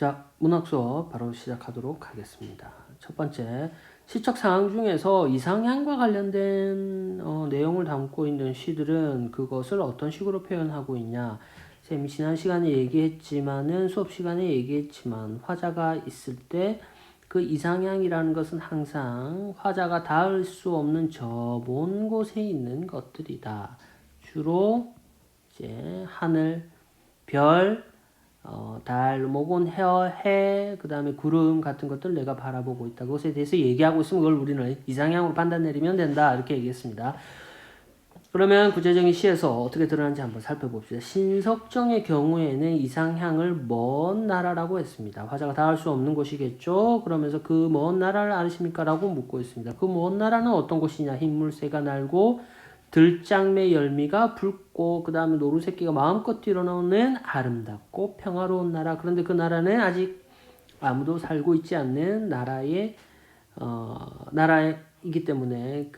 자, 문학 수업 바로 시작하도록 하겠습니다. 첫 번째, 시적 상황 중에서 이상향과 관련된 내용을 담고 있는 시들은 그것을 어떤 식으로 표현하고 있냐. 쌤이 지난 시간에 얘기했지만은 수업 시간에 얘기했지만 화자가 있을 때 그 이상향이라는 것은 항상 화자가 닿을 수 없는 저 먼 곳에 있는 것들이다. 주로 이제 하늘, 별, 달, 목은 해, 그 다음에 구름 같은 것들 내가 바라보고 있다. 그것에 대해서 얘기하고 있으면 그걸 우리는 이상향으로 판단 내리면 된다. 이렇게 얘기했습니다. 그러면 구체적인 시에서 어떻게 드러나는지 한번 살펴봅시다. 신석정의 경우에는 이상향을 먼 나라라고 했습니다. 화자가 닿을 수 없는 곳이겠죠. 그러면서 그 먼 나라를 아십니까? 라고 묻고 있습니다. 그 먼 나라는 어떤 곳이냐? 흰물새가 날고 들장매 열미가 붉고 그 다음에 노루새끼가 마음껏 뛰어노는 아름답고 평화로운 나라. 그런데 그 나라는 아직 아무도 살고 있지 않는 나라이기 때문에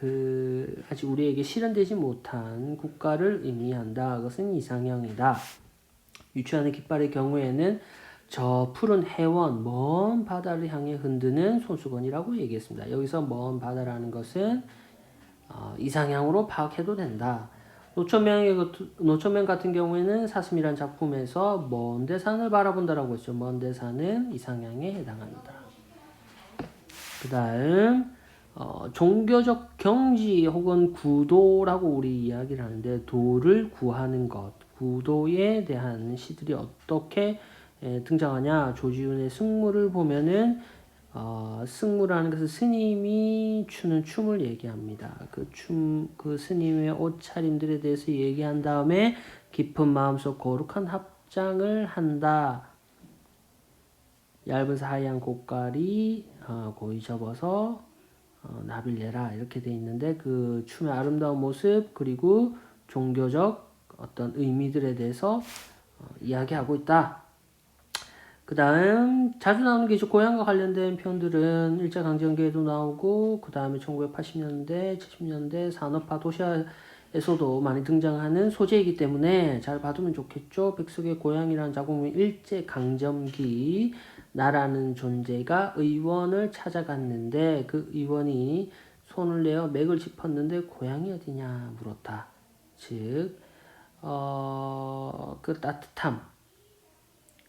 아직 우리에게 실현되지 못한 국가를 의미한다. 그것은 이상형이다. 유추하는 깃발의 경우에는 저 푸른 해원, 먼 바다를 향해 흔드는 손수건이라고 얘기했습니다. 여기서 먼 바다라는 것은 이상향으로 파악해도 된다. 노천명 같은 경우에는 사슴이란 작품에서 먼 대산을 바라본다라고 했죠. 먼 대산은 이상향에 해당합니다. 그 다음 종교적 경지 혹은 구도라고 우리 이야기를 하는데 도를 구하는 것, 구도에 대한 시들이 어떻게 등장하냐. 조지훈의 승무를 보면은 승무라는 것은 스님이 추는 춤을 얘기합니다. 그 스님의 옷차림들에 대해서 얘기한 다음에 깊은 마음속 거룩한 합장을 한다. 얇은 하얀 고깔이 고이 접어서 나비를 내라 이렇게 돼 있는데 그 춤의 아름다운 모습 그리고 종교적 어떤 의미들에 대해서 이야기하고 있다. 그 다음 자주 나오는 게 고향과 관련된 표현들은 일제강점기에도 나오고 그 다음에 1980년대, 70년대 산업화 도시화에서도 많이 등장하는 소재이기 때문에 잘 봐두면 좋겠죠. 백석의 고향이라는 작품은 일제강점기 나라는 존재가 의원을 찾아갔는데 그 의원이 손을 내어 맥을 짚었는데 고향이 어디냐 물었다. 즉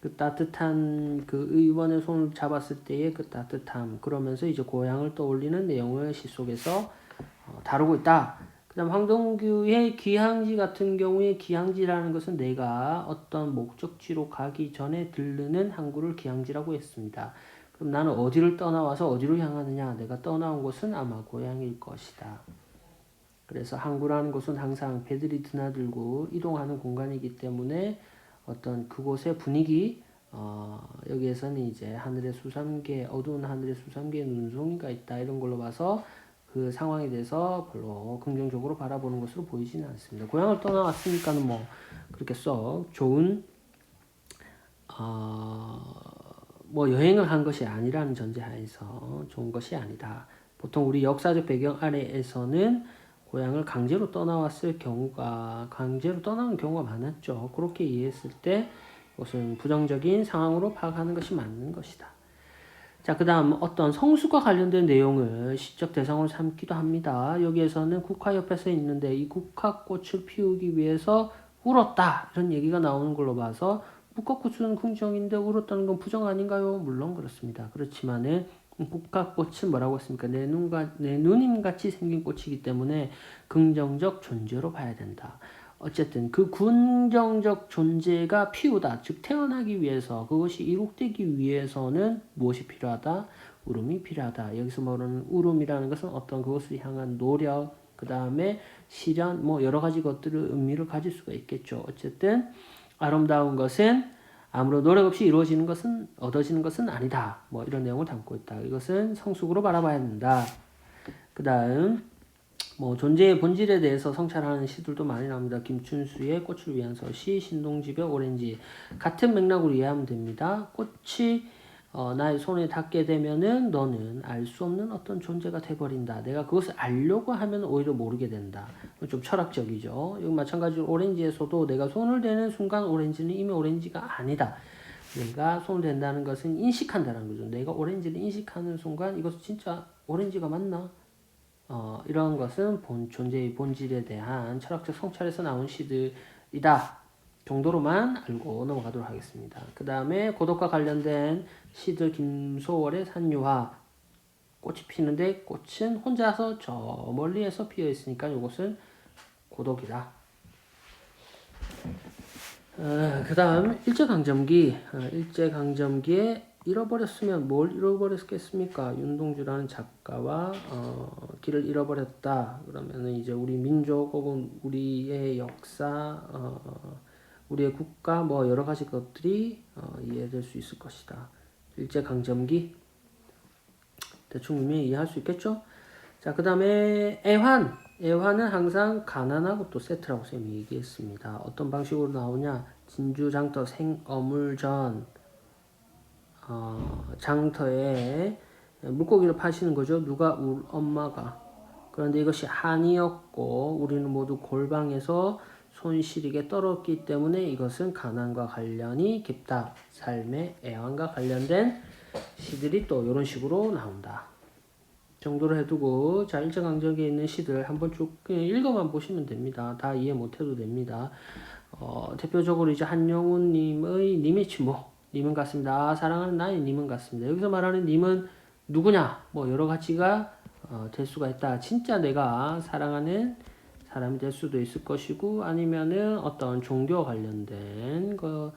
그 따뜻한 그 의원의 손을 잡았을 때의 그 따뜻함 그러면서 이제 고향을 떠올리는 내용을 시 속에서 다루고 있다. 그 다음 황동규의 귀향지 같은 경우에 귀향지라는 것은 내가 어떤 목적지로 가기 전에 들르는 항구를 귀향지라고 했습니다. 그럼 나는 어디를 떠나와서 어디로 향하느냐? 내가 떠나온 곳은 아마 고향일 것이다. 그래서 항구라는 곳은 항상 배들이 드나들고 이동하는 공간이기 때문에 어떤 그곳의 분위기 여기에서는 이제 하늘의 수삼계 어두운 하늘의 수삼계에 눈송이가 있다 이런 걸로 봐서 그 상황에 대해서 별로 긍정적으로 바라보는 것으로 보이지는 않습니다. 고향을 떠나왔으니까는 뭐 그렇게 썩 좋은 뭐 여행을 한 것이 아니라는 전제하에서 좋은 것이 아니다. 보통 우리 역사적 배경 아래에서는 고향을 강제로 떠나왔을 경우가 강제로 떠나는 경우가 많았죠. 그렇게 이해했을 때 그것은 부정적인 상황으로 파악하는 것이 맞는 것이다. 자, 그 다음 어떤 성수과 관련된 내용을 시적 대상으로 삼기도 합니다. 여기에서는 국화 옆에서 있는데 이 국화꽃을 피우기 위해서 울었다 이런 얘기가 나오는 걸로 봐서 국화꽃은 긍정인데 울었다는 건 부정 아닌가요? 물론 그렇습니다. 그렇지만은 국화꽃은 뭐라고 했습니까? 내 누님같이 생긴 꽃이기 때문에 긍정적 존재로 봐야 된다. 어쨌든 그 긍정적 존재가 피우다, 즉 태어나기 위해서 그것이 이룩되기 위해서는 무엇이 필요하다? 울음이 필요하다. 여기서 말하는 울음이라는 것은 어떤 그것을 향한 노력, 그 다음에 실현, 뭐 여러 가지 것들을 의미를 가질 수가 있겠죠. 어쨌든 아름다운 것은 아무런 노력 없이 이루어지는 것은 얻어지는 것은 아니다. 뭐 이런 내용을 담고 있다. 이것은 성숙으로 바라봐야 된다. 그 다음 뭐 존재의 본질에 대해서 성찰하는 시들도 많이 나옵니다. 김춘수의 꽃을 위한 서시, 신동집의 오렌지 같은 맥락으로 이해하면 됩니다. 꽃이 나의 손에 닿게 되면은 너는 알 수 없는 어떤 존재가 돼버린다. 내가 그것을 알려고 하면 오히려 모르게 된다. 좀 철학적이죠. 여기 마찬가지로 오렌지에서도 내가 손을 대는 순간 오렌지는 이미 오렌지가 아니다. 내가 손을 댄다는 것은 인식한다는 거죠. 내가 오렌지를 인식하는 순간 이것은 진짜 오렌지가 맞나? 이런 것은 존재의 본질에 대한 철학적 성찰에서 나온 시들이다 정도로만 알고 넘어가도록 하겠습니다. 그 다음에 고독과 관련된 시들 김소월의 산유화. 꽃이 피는데 꽃은 혼자서 저 멀리에서 피어 있으니까 이것은 고독이다. 그 다음 일제강점기. 일제강점기에 잃어버렸으면 뭘 잃어버렸겠습니까? 윤동주라는 작가와 길을 잃어버렸다. 그러면은 이제 우리 민족 혹은 우리의 역사, 우리의 국가 뭐 여러 가지 것들이 이해될 수 있을 것이다. 일제강점기 대충 의미 이해할 수 있겠죠? 자, 그 다음에 애환. 애환은 항상 가난하고 또 세트라고 쌤이 얘기했습니다. 어떤 방식으로 나오냐? 진주장터 생어물전. 장터에 물고기를 파시는 거죠. 누가? 우리 엄마가. 그런데 이것이 한이었고 우리는 모두 골방에서 손시리게 떨었기 때문에 이것은 가난과 관련이 깊다. 삶의 애환과 관련된 시들이 또 이런 식으로 나온다. 정도로 해두고 자 일제강점기에 있는 시들 한번 쭉 그냥 읽어만 보시면 됩니다. 다 이해 못해도 됩니다. 대표적으로 이제 한영훈님의 님의 침묵. 님은 같습니다. 사랑하는 나의 님은 같습니다. 여기서 말하는 님은 누구냐? 뭐 여러 가지가 될 수가 있다. 진짜 내가 사랑하는 사람이 될 수도 있을 것이고 아니면은 어떤 종교와 관련된 거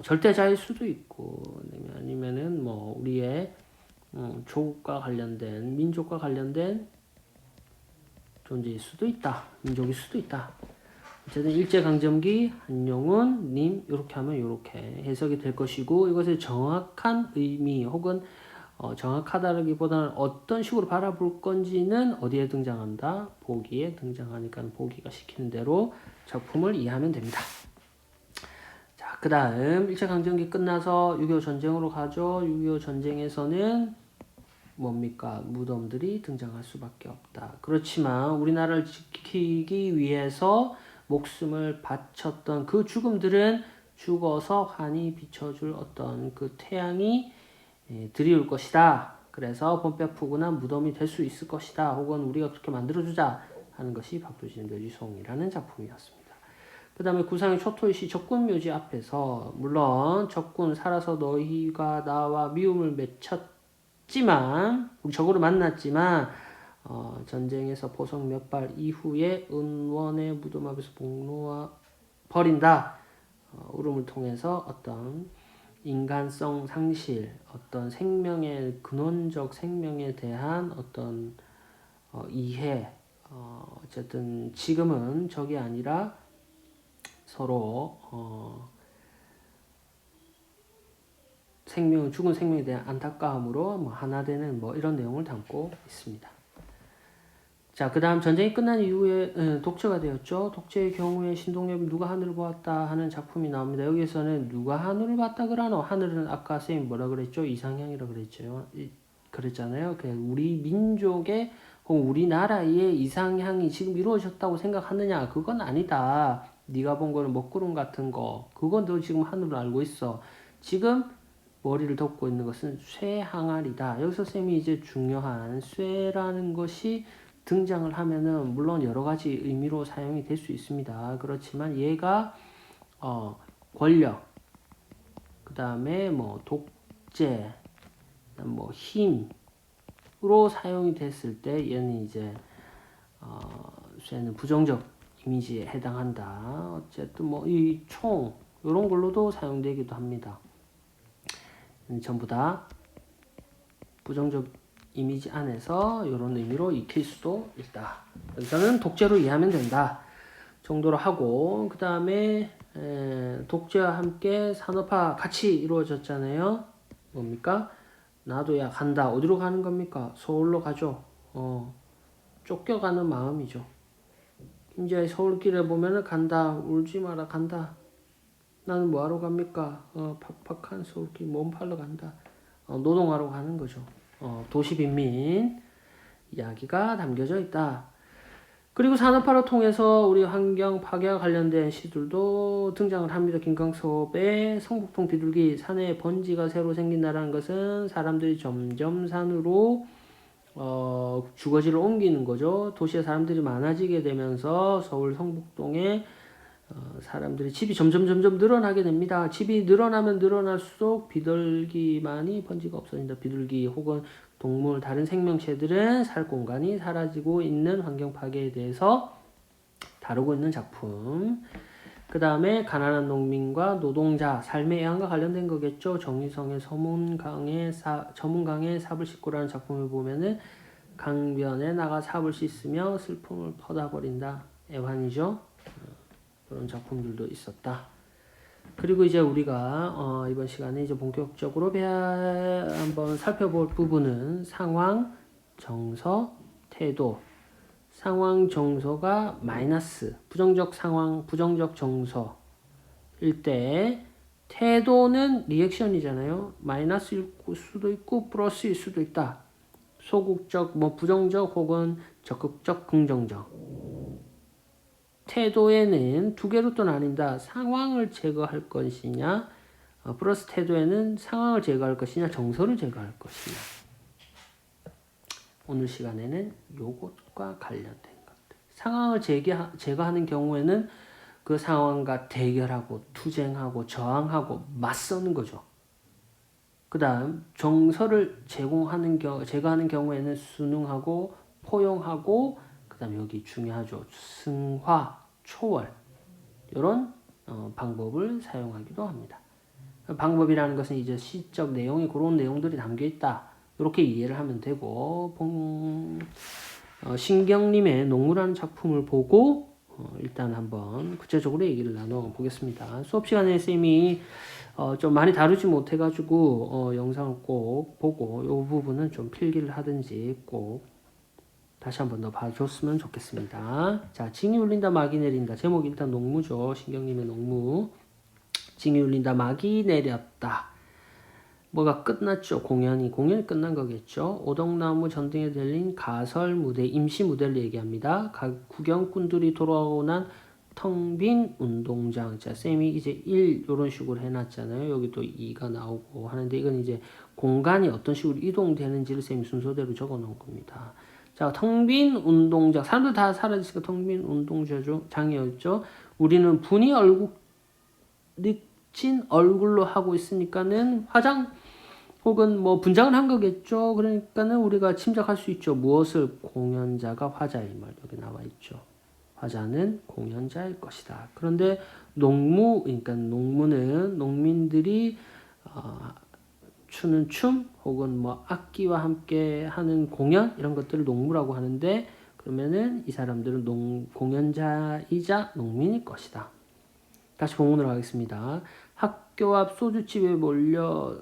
절대자일 수도 있고 아니면은 뭐 우리의 조국과 관련된 민족과 관련된 존재일 수도 있다. 민족일 수도 있다. 어쨌든 일제강점기 한용운 님 이렇게 하면 이렇게 해석이 될 것이고 이것의 정확한 의미 혹은 정확하다라기보다는 어떤 식으로 바라볼 건지는 어디에 등장한다? 보기에 등장하니까 보기가 시키는 대로 작품을 이해하면 됩니다. 자, 그 다음 일제강점기 끝나서 6.25 전쟁으로 가죠. 6.25 전쟁에서는 뭡니까? 무덤들이 등장할 수밖에 없다. 그렇지만 우리나라를 지키기 위해서 목숨을 바쳤던 그 죽음들은 죽어서 환히 비춰줄 어떤 그 태양이 드리울 것이다. 그래서 봄볕 푸근한 무덤이 될 수 있을 것이다. 혹은 우리가 그렇게 만들어주자 하는 것이 박두진 묘지송이라는 작품이었습니다. 그 다음에 구상의 초토이시 적군묘지 앞에서 물론 적군 살아서 너희가 나와 미움을 맺혔지만 우리 적으로 만났지만 전쟁에서 보석 몇 발 이후에 은원의 무덤 앞에서 복로와 버린다. 울음을 통해서 어떤 인간성 상실, 어떤 생명의 근원적 생명에 대한 어떤 이해, 어쨌든 지금은 적이 아니라 서로 죽은 생명에 대한 안타까움으로 뭐 하나 되는 뭐 이런 내용을 담고 있습니다. 자, 그 다음 전쟁이 끝난 이후에 독재가 되었죠. 독재의 경우에 신동엽이 누가 하늘을 보았다 하는 작품이 나옵니다. 여기에서는 누가 하늘을 봤다 그러노? 하늘은 아까 쌤이 뭐라 그랬죠? 이상향이라 그랬죠. 그랬잖아요. 우리 민족의 혹은 우리나라의 이상향이 지금 이루어졌다고 생각하느냐? 그건 아니다. 네가 본 거는 먹구름 같은 거. 그건 너 지금 하늘을 알고 있어. 지금 머리를 덮고 있는 것은 쇠항아리다. 여기서 쌤이 이제 중요한 쇠라는 것이 등장을 하면은 물론 여러 가지 의미로 사용이 될 수 있습니다. 그렇지만 얘가 권력, 그 다음에 뭐 독재, 뭐 힘으로 사용이 됐을 때 얘는 이제 쇠는 부정적 이미지에 해당한다. 어쨌든 뭐 이 총 이런 걸로도 사용되기도 합니다. 전부 다 부정적 이미지 안에서 이런 의미로 익힐 수도 있다. 여기서는 독재로 이해하면 된다 정도로 하고 그 다음에 독재와 함께 산업화 같이 이루어졌잖아요. 뭡니까? 나도 야 간다. 어디로 가는 겁니까? 서울로 가죠. 쫓겨가는 마음이죠. 이제 서울길에 보면은 간다. 울지 마라 간다. 나는 뭐하러 갑니까? 팍팍한 서울길 몸 팔러 간다. 노동하러 가는 거죠. 도시빈민 이야기가 담겨져 있다. 그리고 산업화를 통해서 우리 환경 파괴와 관련된 시들도 등장을 합니다. 김광섭의 성북통 비둘기 산에 번지가 새로 생긴다는 것은 사람들이 점점 산으로 주거지를 옮기는 거죠. 도시에 사람들이 많아지게 되면서 서울 성북동에 사람들이 집이 점점 늘어나게 됩니다. 집이 늘어나면 늘어날수록 비둘기만이 번지가 없어진다. 비둘기 혹은 동물, 다른 생명체들은 살 공간이 사라지고 있는 환경 파괴에 대해서 다루고 있는 작품. 그 다음에 가난한 농민과 노동자, 삶의 애환과 관련된 거겠죠. 정유성의 저문강의 삽을 씻고라는 작품을 보면은 강변에 나가 삽을 씻으며 슬픔을 퍼다버린다. 애환이죠. 그런 작품들도 있었다. 그리고 이제 우리가 이번 시간에 이제 본격적으로 한번 살펴볼 부분은 상황, 정서, 태도. 상황 정서가 마이너스, 부정적 상황, 부정적 정서일 때 태도는 리액션이잖아요. 마이너스일 수도 있고 플러스일 수도 있다. 소극적, 부정적 혹은 적극적, 긍정적. 태도에는 두 개로 또 나뉜다. 상황을 제거할 것이냐, 플러스 태도에는 상황을 제거할 것이냐, 정서를 제거할 것이냐. 오늘 시간에는 요것과 관련된 것들. 상황을 제거하는 경우에는 그 상황과 대결하고, 투쟁하고, 저항하고, 맞서는 거죠. 그 다음, 정서를 제거하는 경우에는 순응하고, 포용하고, 그 다음 여기 중요하죠. 승화, 초월 이런 방법을 사용하기도 합니다. 방법이라는 것은 이제 시적 내용이 그런 내용들이 담겨 있다. 이렇게 이해를 하면 되고 신경님의 농무라는 작품을 보고 일단 한번 구체적으로 얘기를 나눠보겠습니다. 수업 시간에 쌤이 좀 많이 다루지 못해가지고 영상을 꼭 보고 이 부분은 좀 필기를 하든지 꼭 다시 한번 더 봐줬으면 좋겠습니다. 자, 징이 울린다, 막이 내린다. 제목이 일단 농무죠. 신경님의 농무. 징이 울린다, 막이 내렸다. 뭐가 끝났죠? 공연이 끝난 거겠죠. 오덕나무 전등에 들린 가설 무대, 임시 무대를 얘기합니다. 구경꾼들이 돌아오고 난 텅 빈 운동장. 자, 쌤이 이제 1 이런 식으로 해놨잖아요. 여기도 2가 나오고 하는데 이건 이제 공간이 어떤 식으로 이동되는지를 쌤이 순서대로 적어 놓은 겁니다. 자, 텅 빈 운동장. 사람들 다 사라지니까 텅 빈 운동장이었죠. 우리는 분이 진 얼굴로 하고 있으니까는 화장 혹은 분장을 한 거겠죠. 그러니까는 우리가 침작할 수 있죠. 무엇을? 공연자가 화자임을. 여기 나와 있죠. 화자는 공연자일 것이다. 그런데 그러니까 농무는 농민들이 추는 춤 혹은 악기와 함께 하는 공연 이런 것들을 농무라고 하는데 그러면은 이 사람들은 공연자이자 농민일 것이다. 다시 본문으로 가겠습니다. 학교 앞 소주집에 몰려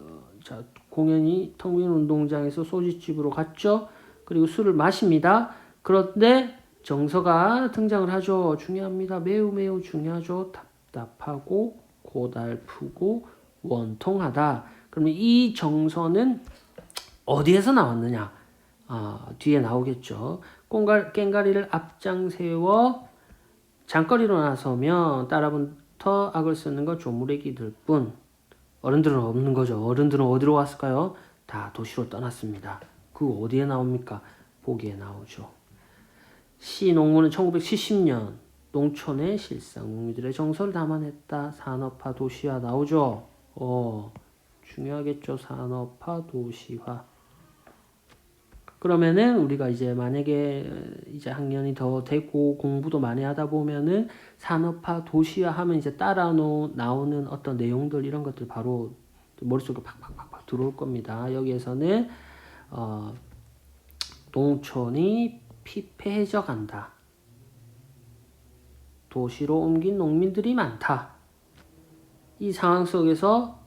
공연이 텅 빈 운동장에서 소주집으로 갔죠. 그리고 술을 마십니다. 그런데 정서가 등장을 하죠. 중요합니다. 매우 중요하죠. 답답하고 고달프고 원통하다. 그러면 이 정서는 어디에서 나왔느냐? 뒤에 나오겠죠. 꽹가리를 앞장 세워 장거리로 나서면 따라붙어 악을 쓰는 건 조무래기들 뿐. 어른들은 없는 거죠. 어른들은 어디로 갔을까요? 다 도시로 떠났습니다. 그 어디에 나옵니까? 보기에 나오죠. 농무는 1970년 농촌의 실상, 농민들의 정서를 담아냈다. 산업화, 도시화 나오죠. 중요하겠죠. 산업화, 도시화. 그러면은 우리가 이제 만약에 이제 학년이 더 되고 공부도 많이 하다 보면은 산업화, 도시화 하면 이제 따라 나오는 어떤 내용들 이런 것들 바로 머릿속에 팍팍 들어올 겁니다. 여기에서는 농촌이 피폐해져 간다. 도시로 옮긴 농민들이 많다. 이 상황 속에서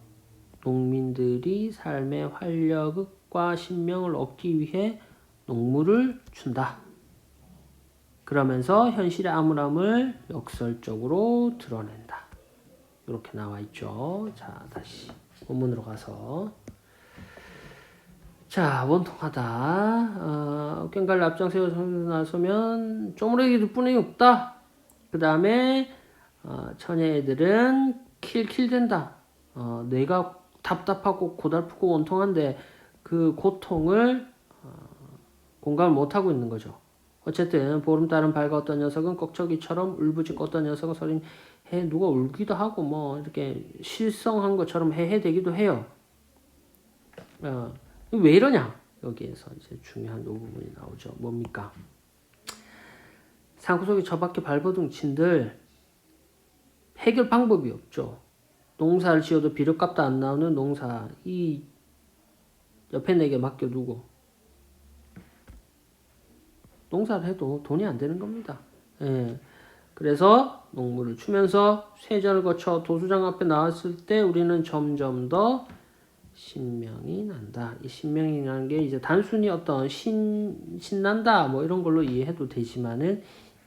농민들이 삶의 활력과 신명을 얻기 위해 농무를 춘다. 그러면서 현실의 암울함을 역설적으로 드러낸다. 이렇게 나와 있죠. 자, 다시 본문으로 가서 자, 원통하다. 꽹갈 앞장세워 나서면 쪼무레기를 뿐이 없다. 그 다음에 처녀애들은 킬킬댄다. 뇌가 답답하고 고달프고 원통한데 그 고통을 공감을 못하고 있는 거죠. 어쨌든 보름달은 밝았던 녀석은 꺽척이처럼 울부짖고 어떤 녀석은 소리 해 누가 울기도 하고 뭐 이렇게 실성한 것처럼 해대기도 해요. 왜 이러냐? 여기에서 이제 중요한 이 부분이 나오죠. 뭡니까? 상구 속에 저밖에 발버둥 친들 해결 방법이 없죠. 농사를 지어도 비료값도 안 나오는 농사 이 옆에 내게 맡겨두고 농사를 해도 돈이 안 되는 겁니다. 예. 그래서 농물을 추면서 세전을 거쳐 도수장 앞에 나왔을 때 우리는 점점 더 신명이 난다. 이 신명이라는 게 이제 단순히 어떤 신난다 뭐 이런 걸로 이해해도 되지만은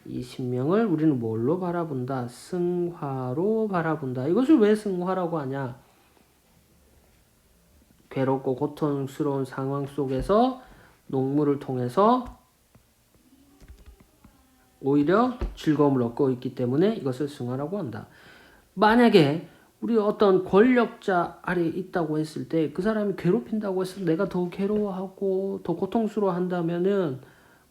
이 신명을 우리는 뭘로 바라본다? 승화로 바라본다. 이것을 왜 승화라고 하냐? 괴롭고 고통스러운 상황 속에서 농물을 통해서 오히려 즐거움을 얻고 있기 때문에 이것을 승화라고 한다. 만약에 우리 어떤 권력자 아래에 있다고 했을 때 그 사람이 괴롭힌다고 했을 때 내가 더 괴로워하고 더 고통스러워 한다면은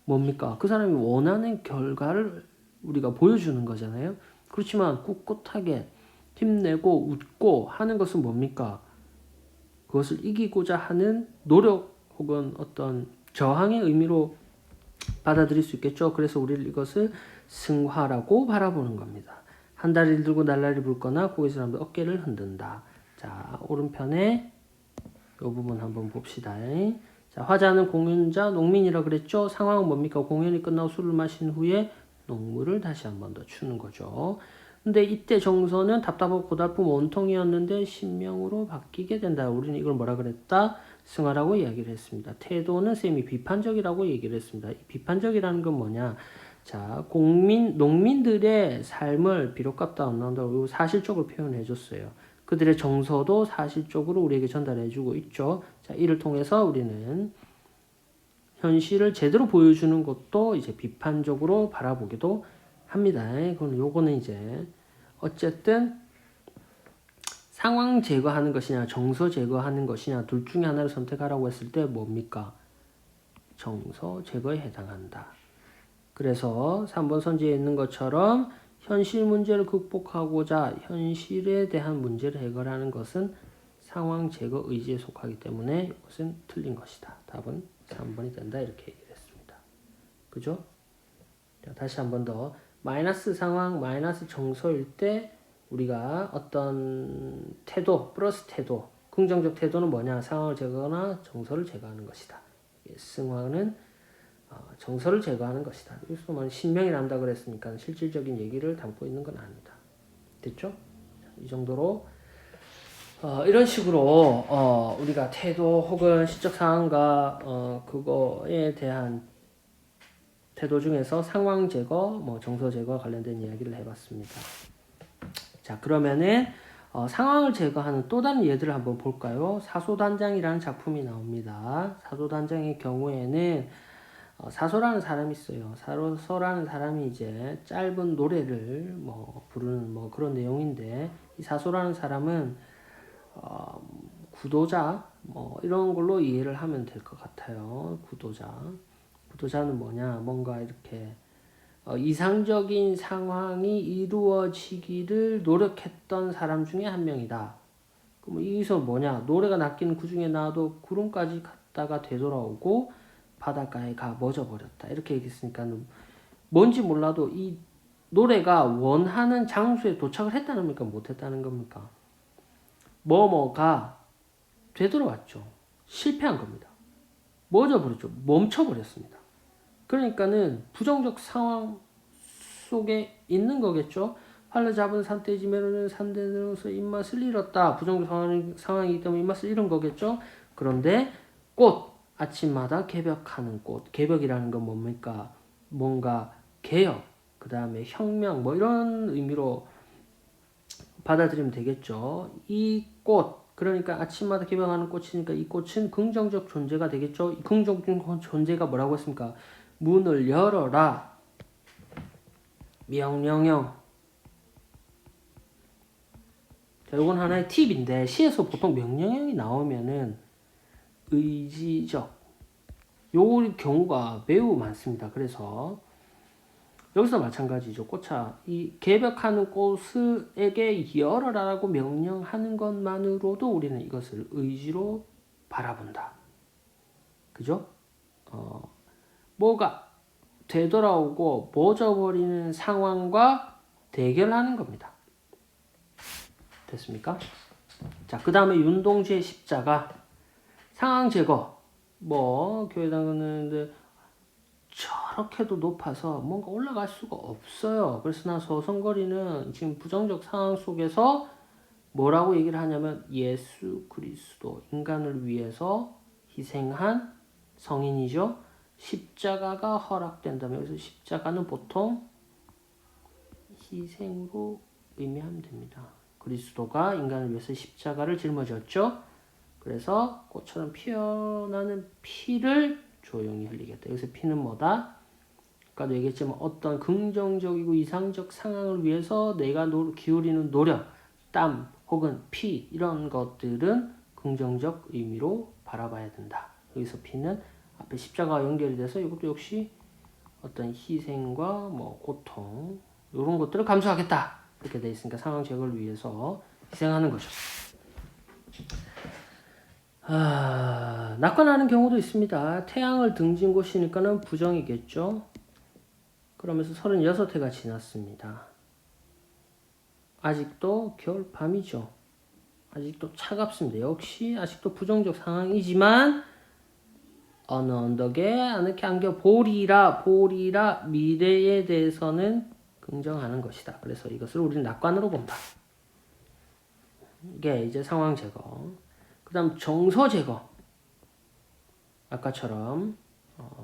뭡니까? 그 사람이 원하는 결과를 우리가 보여주는 거잖아요. 그렇지만 꿋꿋하게 힘내고 웃고 하는 것은 뭡니까? 그것을 이기고자 하는 노력 혹은 어떤 저항의 의미로 받아들일 수 있겠죠. 그래서 우리는 이것을 승화라고 바라보는 겁니다. 한 다리를 들고 날라리 불거나 고개 사람들 어깨를 흔든다. 자, 오른편에 이 부분 한번 봅시다. 자, 화자는 공연자, 농민이라 그랬죠. 상황은 뭡니까? 공연이 끝나고 술을 마신 후에 농물을 다시 한 번 더 추는 거죠. 근데 이때 정서는 답답하고 고달픈 원통이었는데 신명으로 바뀌게 된다. 우리는 이걸 뭐라 그랬다? 승화라고 이야기를 했습니다. 태도는 쌤이 비판적이라고 얘기를 했습니다. 비판적이라는 건 뭐냐? 자, 농민들의 삶을 비료값도 안 나온다고 사실적으로 표현해 줬어요. 그들의 정서도 사실적으로 우리에게 전달해 주고 있죠. 자, 이를 통해서 우리는 현실을 제대로 보여주는 것도 이제 비판적으로 바라보기도 합니다. 그럼 요거는 이제 어쨌든 상황 제거하는 것이냐 정서 제거하는 것이냐 둘 중에 하나를 선택하라고 했을 때 뭡니까? 정서 제거에 해당한다. 그래서 3번 선지에 있는 것처럼 현실 문제를 극복하고자 현실에 대한 문제를 해결하는 것은 상황 제거 의지에 속하기 때문에 이것은 틀린 것이다. 답은 3번이 된다. 이렇게 얘기를 했습니다. 그죠? 자, 다시 한 번 더. 마이너스 상황, 마이너스 정서일 때 우리가 어떤 태도, 플러스 태도, 긍정적 태도는 뭐냐? 상황을 제거하거나 정서를 제거하는 것이다. 승화는 정서를 제거하는 것이다. 여기서 신명이 난다 그랬으니까 실질적인 얘기를 담고 있는 건 아니다. 됐죠? 이 정도로 이런 식으로 우리가 태도 혹은 시적 상황과 그거에 대한 태도 중에서 상황 제거, 뭐 정서 제거와 관련된 이야기를 해봤습니다. 자, 그러면은 상황을 제거하는 또 다른 예들을 한번 볼까요? 사소단장이라는 작품이 나옵니다. 사소단장의 경우에는 사소라는 사람이 있어요. 사소라는 사람이 이제 짧은 노래를 뭐 부르는 뭐 그런 내용인데 이 사소라는 사람은 구도자 뭐 이런 걸로 이해를 하면 될 것 같아요. 구도자는 뭐냐? 뭔가 이렇게 이상적인 상황이 이루어지기를 노력했던 사람 중에 한 명이다. 그럼 여기서 뭐냐? 노래가 낚이는 그 중에 나도 구름까지 갔다가 되돌아오고 바닷가에 가 멎어버렸다. 이렇게 얘기했으니까 뭔지 몰라도 이 노래가 원하는 장소에 도착을 했다는 겁니까? 못했다는 겁니까? 뭐뭐가 되돌아왔죠. 실패한 겁니다. 멎어버렸죠. 멈춰버렸습니다. 그러니까는 부정적 상황 속에 있는 거겠죠. 활로 잡은 산돼지 매로는 산대로서 입맛을 잃었다. 부정적 상황이기 때문에 입맛을 잃은 거겠죠. 그런데 꽃, 아침마다 개벽하는 꽃. 개벽이라는 건 뭡니까? 뭔가 개혁, 그 다음에 혁명 뭐 이런 의미로 받아들이면 되겠죠. 이 꽃, 그러니까 아침마다 개방하는 꽃이니까 이 꽃은 긍정적 존재가 되겠죠. 이 긍정적 존재가 뭐라고 했습니까? 문을 열어라. 명령형. 자, 이건 하나의 팁인데 시에서 보통 명령형이 나오면은 의지적 요 경우가 매우 많습니다. 그래서 여기서 마찬가지죠. 꽃차 이 개벽하는 꽃에게 열어라라고 명령하는 것만으로도 우리는 이것을 의지로 바라본다. 그죠? 뭐가 되돌아오고 멎어버리는 상황과 대결하는 겁니다. 됐습니까? 자, 그 다음에 윤동주의 십자가 상황 제거. 뭐 교회 다니는데 저렇게도 높아서 뭔가 올라갈 수가 없어요. 그래서 나 서성거리는 지금 부정적 상황 속에서 뭐라고 얘기를 하냐면 예수 그리스도 인간을 위해서 희생한 성인이죠. 십자가가 허락된다면 여기서 십자가는 보통 희생으로 의미하면 됩니다. 그리스도가 인간을 위해서 십자가를 짊어졌죠. 그래서 꽃처럼 피어나는 피를 조용히 흘리겠다. 여기서 피는 뭐다? 아까도 얘기했지만 어떤 긍정적이고 이상적 상황을 위해서 내가 기울이는 노력, 땀 혹은 피 이런 것들은 긍정적 의미로 바라봐야 된다. 여기서 피는 앞에 십자가와 연결이 돼서 이것도 역시 어떤 희생과 뭐 고통 이런 것들을 감수하겠다. 이렇게 돼 있으니까 상황 제거를 위해서 희생하는 거죠. 낙관하는 경우도 있습니다. 태양을 등진 곳이니까는 부정이겠죠. 그러면서 36해가 지났습니다. 아직도 겨울 밤이죠. 아직도 차갑습니다. 역시 아직도 부정적 상황이지만 어느 언덕에 아늑히 안겨 보리라 미래에 대해서는 긍정하는 것이다. 그래서 이것을 우리는 낙관으로 본다. 이게 이제 상황 제거. 그 다음 정서 제거. 아까처럼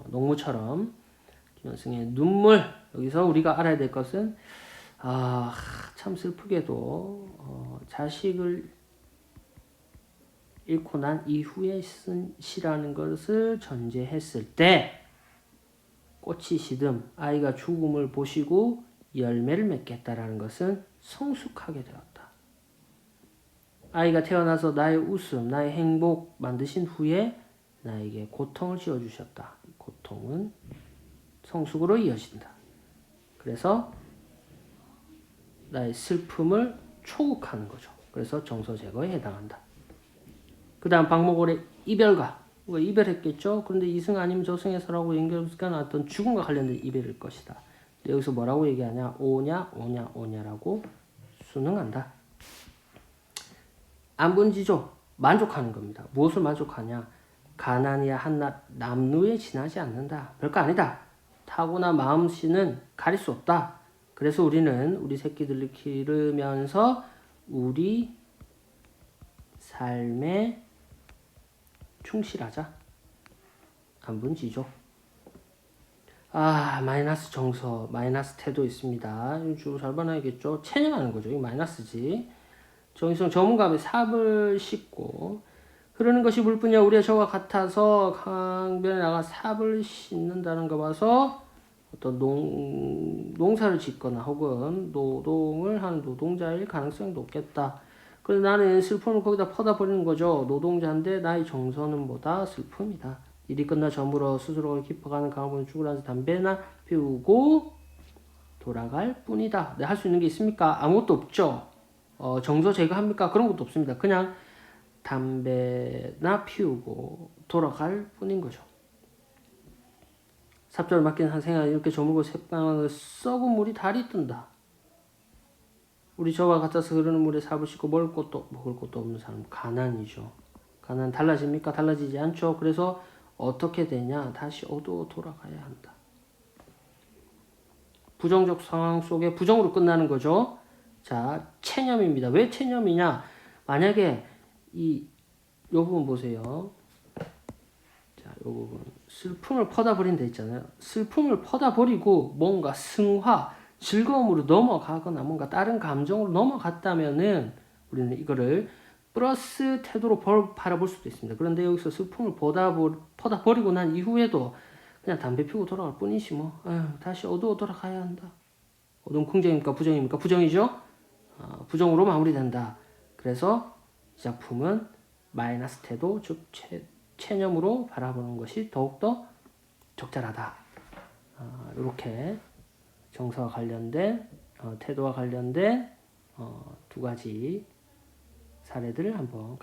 농무처럼 김현승의 눈물. 여기서 우리가 알아야 될 것은 참 슬프게도 자식을 잃고 난 이후에 쓴 시라는 것을 전제했을 때 꽃이 시듬 아이가 죽음을 보시고 열매를 맺겠다라는 것은 성숙하게 되었다. 아이가 태어나서 나의 웃음, 나의 행복 만드신 후에 나에게 고통을 지어주셨다. 고통은 성숙으로 이어진다. 그래서 나의 슬픔을 초국하는 거죠. 그래서 정서 제거에 해당한다. 그 다음 박목월의 이별가. 이별했겠죠. 그런데 이승 아니면 저승에서라고 연결시켜 놨던 죽음과 관련된 이별일 것이다. 여기서 뭐라고 얘기하냐? 오냐라고 순응한다. 안분지조. 만족하는 겁니다. 무엇을 만족하냐? 가난이야 한낱 남루에 지나지 않는다. 별거 아니다. 타고나 마음씨는 가릴 수 없다. 그래서 우리는 우리 새끼들을 기르면서 우리 삶에 충실하자. 안분지조. 마이너스 정서, 마이너스 태도 있습니다. 주로 잘 봐놔야겠죠. 체념하는 거죠. 이거 마이너스지. 정의성 전문가의 삽을 싣고 흐르는 것이 물뿐이야 우리의 저와 같아서 강변에 나가 삽을 싣는다는 거 봐서 어떤 농사를 짓거나 혹은 노동을 하는 노동자일 가능성이 높겠다. 그래서 나는 슬픔을 거기다 퍼다 버리는 거죠. 노동자인데 나의 정서는 뭐다? 슬픔이다. 일이 끝나 저물어 스스로가 깊어가는 강을 죽으라서 담배나 피우고 돌아갈 뿐이다. 할 수 있는 게 있습니까? 아무것도 없죠. 정서 제거합니까? 그런 것도 없습니다. 그냥 담배나 피우고 돌아갈 뿐인 거죠. 삽절을 맡긴 한 생활 이렇게 저물고 새까만 썩은 물이 달이 뜬다. 우리 저와 같아서 흐르는 물에 삽을 싣고 먹을 것도 없는 사람 가난이죠. 가난 달라집니까? 달라지지 않죠. 그래서 어떻게 되냐? 다시 어두워 돌아가야 한다. 부정적 상황 속에 부정으로 끝나는 거죠. 자, 체념입니다. 왜 체념이냐? 만약에 요 부분 보세요. 자, 요 부분. 슬픔을 퍼다 버린 데 있잖아요. 슬픔을 퍼다 버리고 뭔가 승화, 즐거움으로 넘어가거나 뭔가 다른 감정으로 넘어갔다면은 우리는 이거를 플러스 태도로 바라볼 수도 있습니다. 그런데 여기서 슬픔을 퍼다 버리고 난 이후에도 그냥 담배 피우고 돌아갈 뿐이지 뭐. 아유, 다시 어두워 돌아가야 한다. 어두운 긍정입니까? 부정입니까? 부정이죠? 부정으로 마무리된다. 그래서 이 작품은 마이너스 태도, 즉 체념으로 바라보는 것이 더욱더 적절하다. 이렇게 정서와 관련된 태도와 관련된 두 가지 사례들을 한번